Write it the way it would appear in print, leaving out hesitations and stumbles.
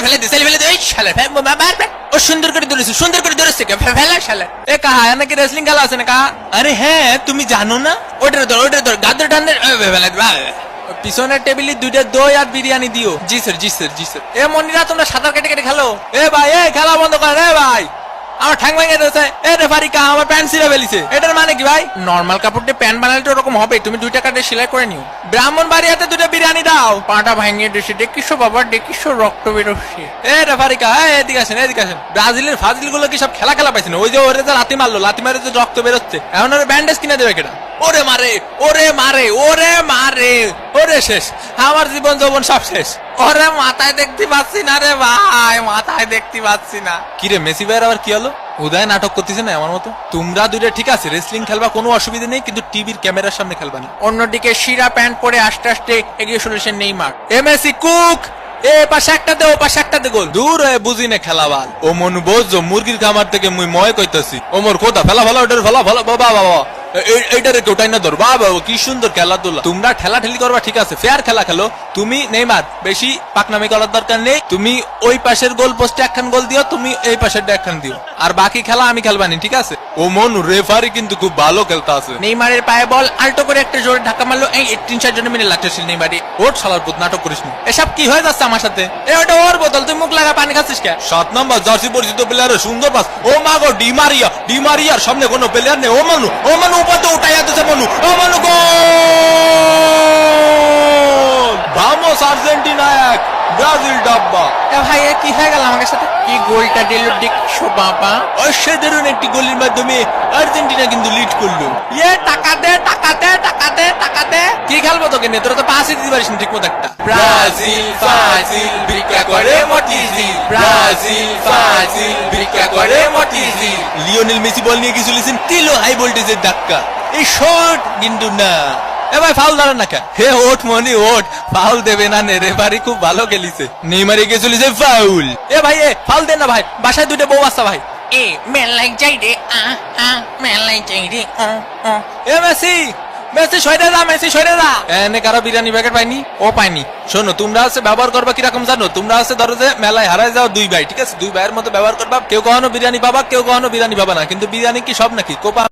ফেলে দে এই শালা ও সুন্দর করে ধরেছে ফেলা শালা এ কাহা নাকি রেসলিং খেলা আছে না কাহা আরে হ্যাঁ তুমি জানো না ওটার ধর গাদ্র টান্ডে পিছনের টেবিলে 2টা দই আর বিরিয়ানি দিও জি স্যার এ মনিরা তোমরা সাঁতার কেটে খেলো এ ভাই এ খেলা বন্ধ কর রে ভাই আমার ঠ্যাং ভেঙে দিয়েছে এ রেফারি কা আমার প্যান্ট ছিঁড়ে ফেলিছে এটার মানে কি ভাই নরমাল কাপড় দিয়ে প্যান্ট বানালে তো ওরকম হবে তুমি 2 টাকা দিয়ে সেলাই করে নিও ব্রাহ্মণবাড়িয়াতে 2টা বিরিয়ানি দাও পাটা ভেঙে দিয়েছে দেখিছো বাবা দেখিছো রক্ত বেরোচ্ছে এ রেফারি কা এদিকে আসেন ব্রাজিলের ফাজিল গুলো কি সব খেলা পাইছে না ওই যে ওরে যে লাথি মারে যে রক্ত বেরোচ্ছে এখন ওরে ব্যান্ডেজ কিনে দেবে কেটা ওরে মারে ওরে শেষ আমার জীবন যৌবন সব শেষ ওরে মাথায় দেখতে পাচ্ছি না রে ভাই কিরে মেসি ভাইয়ের আবার কি হলো উদয় নাটক করতেছে না আমার মতো তোমরা 2টা ঠিক আছে রেসলিং খেলবা কোনো অসুবিধা নেই কিন্তু টিভির ক্যামেরার সামনে খেলবা না অন্যদিকে শিরা প্যান্ট পরে আস্তে এগিয়ে চলেছেন নেইমার এমএসি কুক এ পাশে একটা দে ও পাশে একটা দে গোল দূর হয়ে বুঝি না খেলাবাল ও মনু বোঝো মুরগির খামার থেকে মুই ময় কইতাছি ওমর কোথা ফেলা ওটার ফেলা বাবা এইটারে কেউটাই না ধর বাবা কি সুন্দর খেলাধুলা তোমরা ঠেলাঠেলি করবা ঠিক আছে ফেয়ার খেলা খেলো তুমি নেইমার বেশি পাকনামি করার দরকার নেই তুমি ওই পাশের গোল পোস্টে একখান গোল দিও তুমি এই পাশেরটা একখান দিও আর বাকি খেলা আমি খেলবানি ঠিক আছে ও মনু রেফারি কিন্তু খুব ভালো খেলতে আছে নেইমারের পায়ে বল আল্টো করে একটা জোরে ধাক্কা মারলো এই 3-4 জনের মিলে লাগতেছিল নেইমারি ওর শালার পুত নাটক করিস না এসব কি হয়ে যাচ্ছে আমার সাথে এ ওটা ওর বোতল তুই মুখ লাগা পানি খাচ্ছিস কে 7 নম্বর জার্সি পরিচিত প্লেয়ারের সুন্দর পাস ও মা গো ডিমারিয়ার সামনে কোনো প্লেয়ার নেই ও মনু উপাতে উঠাইয়া দিছে মনু ও মনু গোল ভামোস আর্জেন্টিনা 1 ব্রাজিল ডাব্বা এ ভাই কি হয়ে গেল আমার সাথে কি গোলটা দিল দেখছো বাবা অসাধারণ একটি গোলের মাধ্যমে আর্জেন্টিনা কিন্তু লিড করলো টাকা দে কি খেলবো তোকে নে তোরা তো পাসই দিতে পারিস না ঠিক মতো একটা ব্রাজিল ফাজিল ভিক্ষা করে মতিঝিল লিওনেল মেসি বল নিয়ে কিছু লিসেন তিলো হাই ভোল্টেজের ধাক্কা এই শট কিন্তু না এ ভাই ফাউল দাঁড়ান না কে হে ওট ফাউল দেবে না নে রেফারি খুব ভালো খেলিছে নেইমারে গিয়ে চলেছে ফাউল এ ভাই ফাউল দেন না ভাই বাসায় 2টা বউ আছে ভাই এ মেলাই যাই রে এ মেসি সরে যা এনে কারো বিরিয়ানি প্যাকেট পাইনি ও পাইনি শোনো তোমরা আছে ব্যবহার করবা কিরকম জানো তোমরা আছে ধরো যে মেলায় হারায় যাও 2 ভাই ঠিক আছে 2 ভাইয়ের মতো ব্যবহার করবা কেউ কখনো বিরিয়ানি পাবা কেউ কখনো বিরিয়ানি পাবা না কিন্তু বিরিয়ানি কি সব নাকি কোপা